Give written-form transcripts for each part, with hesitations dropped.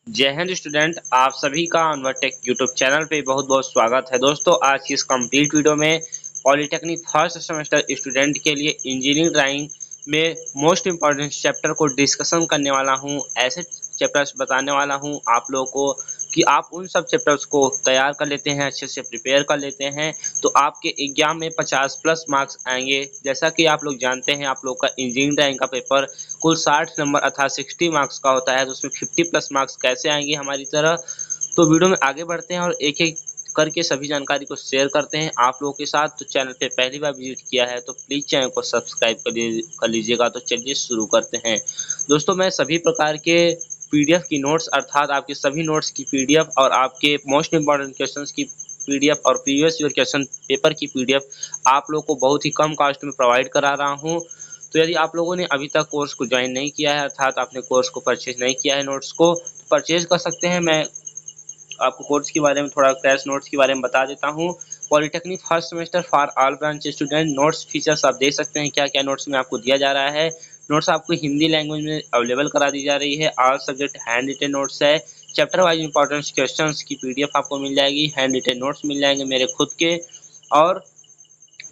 जय हिंद स्टूडेंट, आप सभी का अनवरटेक यूट्यूब चैनल पे बहुत बहुत स्वागत है। दोस्तों, आज की इस कंप्लीट वीडियो में पॉलिटेक्निक फर्स्ट सेमेस्टर स्टूडेंट के लिए इंजीनियरिंग ड्राइंग में मोस्ट इम्पॉर्टेंट चैप्टर को डिस्कशन करने वाला हूं। ऐसे चैप्टर्स बताने वाला हूं आप लोगों को कि आप उन सब चैप्टर्स को तैयार कर लेते हैं, अच्छे से प्रिपेयर कर लेते हैं, तो आपके एग्जाम में 50 प्लस मार्क्स आएंगे। जैसा कि आप लोग जानते हैं, आप लोग का इंजीनियरिंग ड्राइंग का पेपर कुल 60 नंबर अर्थात 60 मार्क्स का होता है, तो उसमें 50 प्लस मार्क्स कैसे आएंगे हमारी तरह। तो वीडियो में आगे बढ़ते हैं और एक एक करके सभी जानकारी को शेयर करते हैं आप लोगों के साथ। तो चैनल पे पहली बार विजिट किया है तो प्लीज़ चैनल को सब्सक्राइब कर लीजिएगा। तो चलिए शुरू करते हैं। दोस्तों, मैं सभी प्रकार के पीडीएफ की नोट्स अर्थात आपके सभी नोट्स की पीडीएफ और आपके मोस्ट इंपॉर्टेंट क्वेश्चंस की पीडीएफ और प्रीवियस ईयर क्वेश्चन पेपर की पीडीएफ आप लोगों को बहुत ही कम कॉस्ट में प्रोवाइड करा रहा हूं। तो यदि आप लोगों ने अभी तक कोर्स को ज्वाइन नहीं किया है अर्थात आपने कोर्स को परचेज नहीं किया है, नोट्स को तो परचेज कर सकते हैं। मैं आपको कोर्स के बारे में थोड़ा क्रैश नोट्स के बारे में बता देता हूँ। Polytechnic first semester for all branch student notes features आप देख सकते हैं क्या क्या नोट्स में आपको दिया जा रहा है। नोट्स आपको हिंदी लैंग्वेज में अवेलेबल करा दी जा रही है। All subject hand retain notes है। चैप्टर वाइज इंपॉर्टेंट क्वेश्चंस की पीडीएफ आपको मिल जाएगी। हैंड रिटेन नोट्स मिल जाएंगे मेरे खुद के, और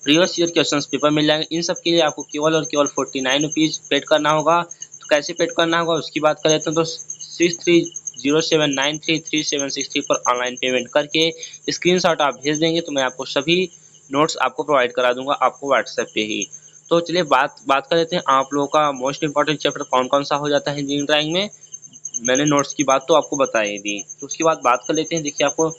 प्रीवियस ईयर क्वेश्चंस पेपर मिल जाएंगे। इन सब के लिए आपको केवल और केवल 49 रुपीज़ पेड करना होगा। तो कैसे पेड करना होगा उसकी बात कर लेते हैं। तो 6307933763 पर ऑनलाइन पेमेंट करके स्क्रीनशॉट आप भेज देंगे तो मैं आपको सभी नोट्स आपको प्रोवाइड करा दूंगा आपको व्हाट्सएप पे ही। तो चलिए बात बात कर लेते हैं आप लोगों का मोस्ट इंपॉर्टेंट चैप्टर कौन कौन सा हो जाता है इंजीनियरिंग ड्राइंग में। मैंने नोट्स की बात तो आपको बता ही दी, तो उसके बाद बात कर लेते हैं। देखिए, आपको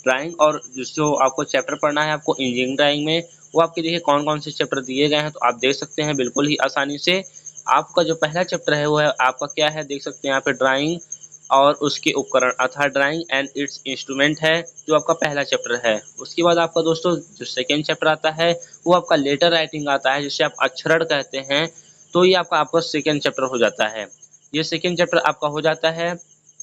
ड्राइंग और जो आपको चैप्टर पढ़ना है आपको इंजीनियरिंग ड्राइंग में, वो आपके देखिए कौन कौन से चैप्टर दिए गए हैं तो आप देख सकते हैं बिल्कुल ही आसानी से। आपका जो पहला चैप्टर है वो है आपका क्या है, देख सकते हैं यहाँ पे ड्राइंग और उसके उपकरण अर्थात ड्राइंग एंड इट्स इंस्ट्रूमेंट है, जो आपका पहला चैप्टर है। उसके बाद आपका दोस्तों जो सेकेंड चैप्टर आता है वो आपका लेटर राइटिंग आता है, जिसे आप अक्षरण कहते हैं। तो ये आपका आपका सेकेंड चैप्टर हो जाता है। ये सेकेंड चैप्टर आपका हो जाता है।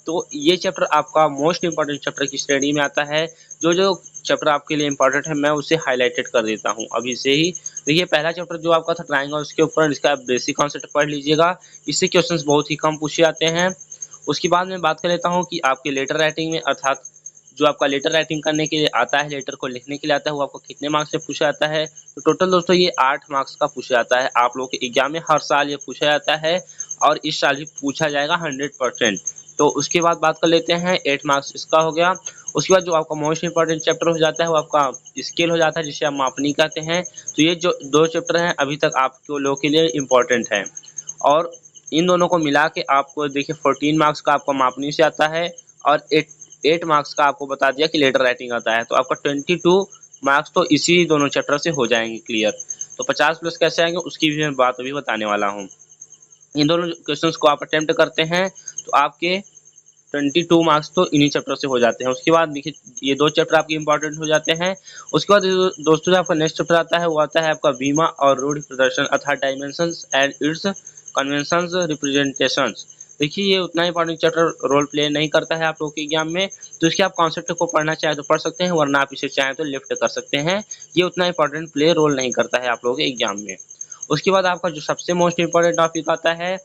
तो ये चैप्टर आपका मोस्ट इंपॉर्टेंट चैप्टर की श्रेणी में आता है। जो जो चैप्टर आपके लिए इंपॉर्टेंट है मैं उसे हाईलाइटेड कर देता हूँ अभी से ही। देखिए, पहला चैप्टर जो आपका था ड्राइंग और उसके ऊपर इसका आप बेसिक कॉन्सेप्ट पढ़ लीजिएगा। इससे क्वेश्चंस बहुत ही कम पूछे जाते हैं। उसके बाद मैं बात कर लेता हूँ कि आपके लेटर राइटिंग में अर्थात जो आपका लेटर राइटिंग करने के लिए आता है, लेटर को लिखने के लिए आता है, वो आपको कितने मार्क्स से पूछा जाता है। तो टोटल दोस्तों ये 8 मार्क्स का पूछा जाता है। आप लोगों के एग्जाम में हर साल ये पूछा जाता है और इस साल भी पूछा जाएगा 100%। तो उसके बाद बात कर लेते हैं 8 मार्क्स इसका हो गया। उसके बाद जो आपका मोस्ट इंपॉर्टेंट चैप्टर हो जाता है वो आपका स्केल हो जाता है, जिसे आप मापनी कहते हैं। तो ये जो 2 चैप्टर हैं अभी तक आपके लोगों के लिए इम्पोर्टेंट हैं, और इन दोनों को मिला के आपको देखिए 14 मार्क्स का आपका मापनी से आता है और 8 मार्क्स का आपको बता दिया कि लेटर राइटिंग आता है। तो आपका 22 मार्क्स तो इसी दोनों चैप्टर से हो जाएंगे क्लियर। तो 50 प्लस कैसे आएंगे उसकी भी मैं बात अभी बताने वाला हूँ। इन दोनों क्वेश्चंस को आप अटेम्प्ट करते हैं तो आपके 22 मार्क्स तो इन्हीं चैप्टर से हो जाते हैं। उसके बाद देखिए ये 2 चैप्टर आपके इंपॉर्टेंट हो जाते हैं। उसके बाद दोस्तों जो आपका नेक्स्ट चैप्टर आता है वो आता है आपका बीमा और रूढ़ि प्रदर्शन अर्थात dimensions and it's conventions representations. देखिए, ये उतना इंपॉर्टेंट चैप्टर रोल प्ले नहीं करता है आप लोगों के एग्जाम में, तो इसके आप कॉन्सेप्ट को पढ़ना चाहें तो पढ़ सकते हैं, वरना आप इसे चाहें तो लेफ्ट कर सकते हैं। ये उतना इंपॉर्टेंट प्ले रोल नहीं करता है आप लोगों के एग्जाम में। उसके बाद आपका जो सबसे मोस्ट इंपॉर्टेंट टॉपिक आता है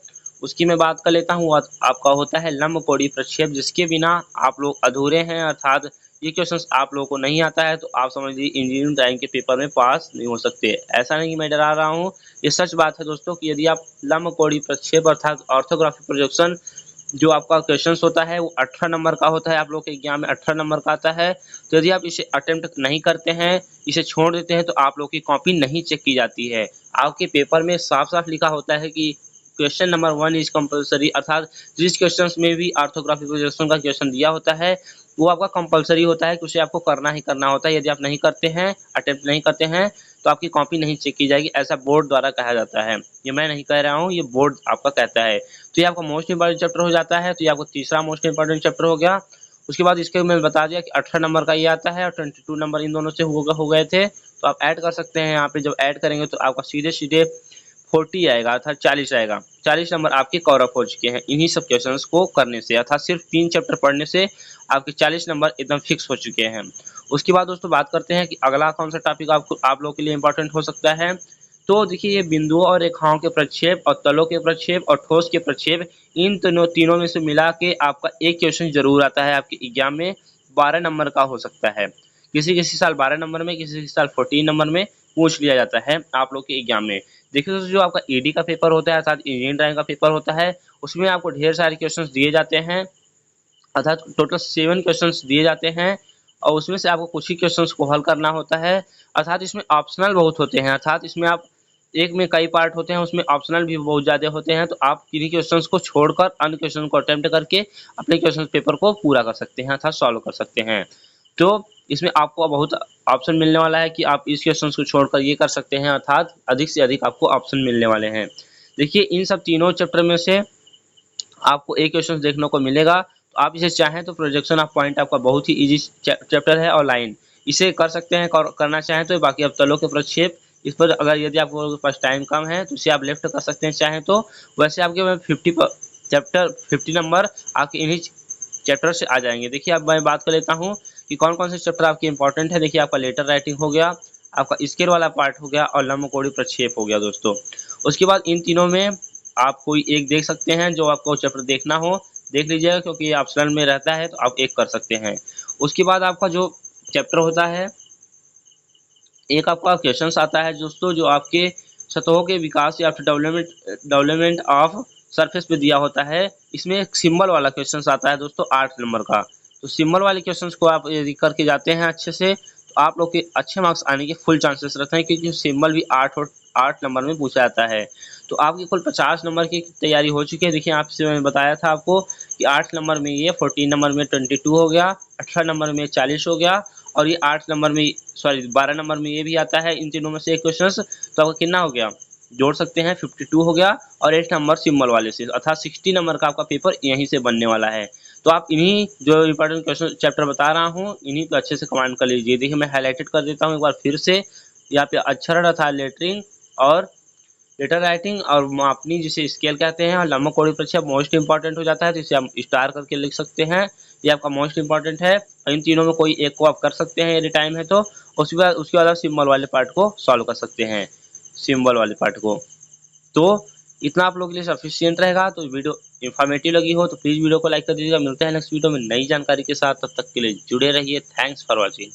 उसकी मैं बात कर लेता हूँ। आपका होता है लंबकोणीय प्रक्षेप, जिसके बिना आप लोग अधूरे हैं अर्थात ये क्वेश्चंस आप लोगों को नहीं आता है तो आप समझ लीजिए इंजीनियरिंग ड्राइंग के पेपर में पास नहीं हो सकते। ऐसा नहीं कि मैं डरा रहा हूँ, ये सच बात है दोस्तों कि यदि आप लंबकोणीय प्रक्षेप अर्थात ऑर्थोग्राफिक प्रोजेक्शन जो आपका क्वेश्चंस होता है वो 18 नंबर का होता है, आप लोग के एग्जाम में 18 नंबर का आता है। तो यदि आप इसे अटेम्प्ट नहीं करते हैं, इसे छोड़ देते हैं, तो आप लोग की कॉपी नहीं चेक की जाती है। आपके पेपर में साफ साफ लिखा होता है कि क्वेश्चन नंबर 1 इज कंपलसरी अर्थात जिस क्वेश्चंस में भी ऑर्थोग्राफिक प्रोजेक्शन का क्वेश्चन दिया होता है वो आपका कंपलसरी होता है कि उसे आपको करना ही करना होता है। यदि आप नहीं करते हैं, अटेम्प्ट नहीं करते हैं, तो आपकी कॉपी नहीं चेक की जाएगी, ऐसा बोर्ड द्वारा कहा जाता है। ये मैं नहीं कह रहा हूँ, ये बोर्ड आपका कहता है। तो ये आपका मोस्ट इंपॉर्टेंट चैप्टर हो जाता है। तो ये आपको तीसरा मोस्ट इंपॉर्टेंट चैप्टर हो गया। उसके बाद इसके मैंने बता दिया कि 18 नंबर का ये आता है और 22 नंबर इन दोनों से हो गए थे। तो आप ऐड कर सकते हैं यहाँ पे, जब ऐड करेंगे तो आपका सीधे सीधे 40 आएगा अर्थात 40 आएगा। 40 नंबर आपके कवर अप हो चुके हैं इन्हीं सब क्वेश्चंस को करने से, अर्थात सिर्फ 3 चैप्टर पढ़ने से आपके 40 नंबर एकदम फिक्स हो चुके हैं। उसके बाद दोस्तों बात करते हैं कि अगला कौन सा टॉपिक आपको आप लोगों के लिए इंपॉर्टेंट हो सकता है। तो देखिए ये बिंदुओं और रेखाओं के प्रक्षेप और तलों के प्रक्षेप और ठोस के प्रक्षेप, इन तीनों तीनों में से मिला के आपका एक क्वेश्चन ज़रूर आता है आपके एग्ज़ाम में, 12 नंबर का हो सकता है। किसी-किसी साल 12 नंबर में, किसी-किसी साल 14 नंबर में पूछ लिया जाता है आप लोग के एग्ज़ाम में। देखिए दोस्तों, जो आपका ईडी का पेपर होता है अर्थात इंजीनियरिंग ड्राइंग का पेपर होता है, उसमें आपको ढेर सारे क्वेश्चंस दिए जाते हैं, अर्थात टोटल 7 क्वेश्चंस दिए जाते हैं और उसमें से आपको कुछ ही क्वेश्चंस को हल करना होता है। अर्थात इसमें ऑप्शनल बहुत होते हैं, अर्थात इसमें आप एक में कई पार्ट होते हैं, उसमें ऑप्शनल भी बहुत ज़्यादा होते हैं, तो आप किन्हीं क्वेश्चंस को छोड़कर अन्य क्वेश्चन को अटेम्प्ट करके अपने क्वेश्चन पेपर को पूरा कर सकते हैं अर्थात सॉल्व कर सकते हैं। तो इसमें आपको बहुत ऑप्शन मिलने वाला है कि आप इस क्वेश्चंस को छोड़कर ये कर सकते हैं, अर्थात अधिक से अधिक आपको ऑप्शन मिलने वाले हैं। देखिए इन सब तीनों चैप्टर में से आपको एक क्वेश्चन देखने को मिलेगा, तो आप इसे चाहें तो प्रोजेक्शन ऑफ पॉइंट आपका बहुत ही ईजी चैप्टर है और लाइन, इसे कर सकते हैं, करना चाहें तो। बाकी आप तलों के प्रक्षेप, इस पर अगर यदि आपके पास टाइम कम है तो इसे आप लेफ्ट कर सकते हैं चाहें तो। वैसे आपके में 50 नंबर आपके इन्हीं चैप्टर से आ जाएंगे। देखिए अब मैं बात कर लेता हूँ कि कौन कौन से चैप्टर आपके इंपॉर्टेंट है। देखिए आपका लेटर राइटिंग हो गया, आपका स्केल वाला पार्ट हो गया और लंबकोणीय प्रक्षेप हो गया दोस्तों। उसके बाद इन तीनों में आप कोई एक देख सकते हैं, जो आपको चैप्टर देखना हो देख लीजिएगा, क्योंकि ये ऑप्शनल में रहता है तो आप एक कर सकते हैं। उसके बाद आपका जो चैप्टर होता है, एक आपका क्वेश्चंस आता है दोस्तों, जो आपके सतहों के विकास या फिर डेवलपमेंट ऑफ सरफेस पे दिया होता है। इसमें एक सिंबल वाला क्वेश्चंस आता है दोस्तों 8 नंबर का। तो सिंबल वाले क्वेश्चंस को आप यदि करके जाते हैं अच्छे से, तो आप लोग के अच्छे मार्क्स आने के फुल चांसेस रहते हैं, क्योंकि सिंबल भी 8 नंबर में पूछा जाता है। तो आपकी कुल 50 नंबर की तैयारी हो चुकी है। देखिए आपसे मैंने बताया था आपको कि 8 नंबर में ये, 14 नंबर में 22 हो गया, 18 नंबर में 40 हो गया और ये 8 नंबर में, सॉरी 12 नंबर में ये भी आता है। इन तीनों में से एक क्वेश्चंस, तो आपका कितना हो गया, जोड़ सकते हैं 52 हो गया और 8 नंबर सिंबल वाले से, अर्थात 60 नंबर का आपका पेपर यहीं से बनने वाला है। तो आप इन्हीं जो इंपॉर्टेंट क्वेश्चन चैप्टर बता रहा हूँ, इन्हीं पे अच्छे से कमांड कर लीजिए। देखिए मैं हाईलाइटेड कर देता हूँ एक बार फिर से। यहाँ पे अक्षर अर्थात लेटरिंग और लेटर राइटिंग और मापनी जिसे स्केल कहते हैं, और लंबकोणीय प्रक्षेप मोस्ट इंपॉर्टेंट हो जाता है, तो इसे हम स्टार करके लिख सकते हैं। ये आपका मोस्ट इंपॉर्टेंट है और इन तीनों में कोई एक को आप कर सकते हैं यदि टाइम है तो। उसके बाद आप सिंबल वाले पार्ट को सॉल्व कर सकते हैं, सिंबल वाले पार्ट को। तो इतना आप लोगों के लिए सफिशियंट रहेगा। तो वीडियो इन्फॉर्मेटिव लगी हो तो प्लीज़ वीडियो को लाइक कर दीजिएगा। मिलते हैं नेक्स्ट वीडियो में नई जानकारी के साथ, तब तक के लिए जुड़े रहिए। Thanks for watching.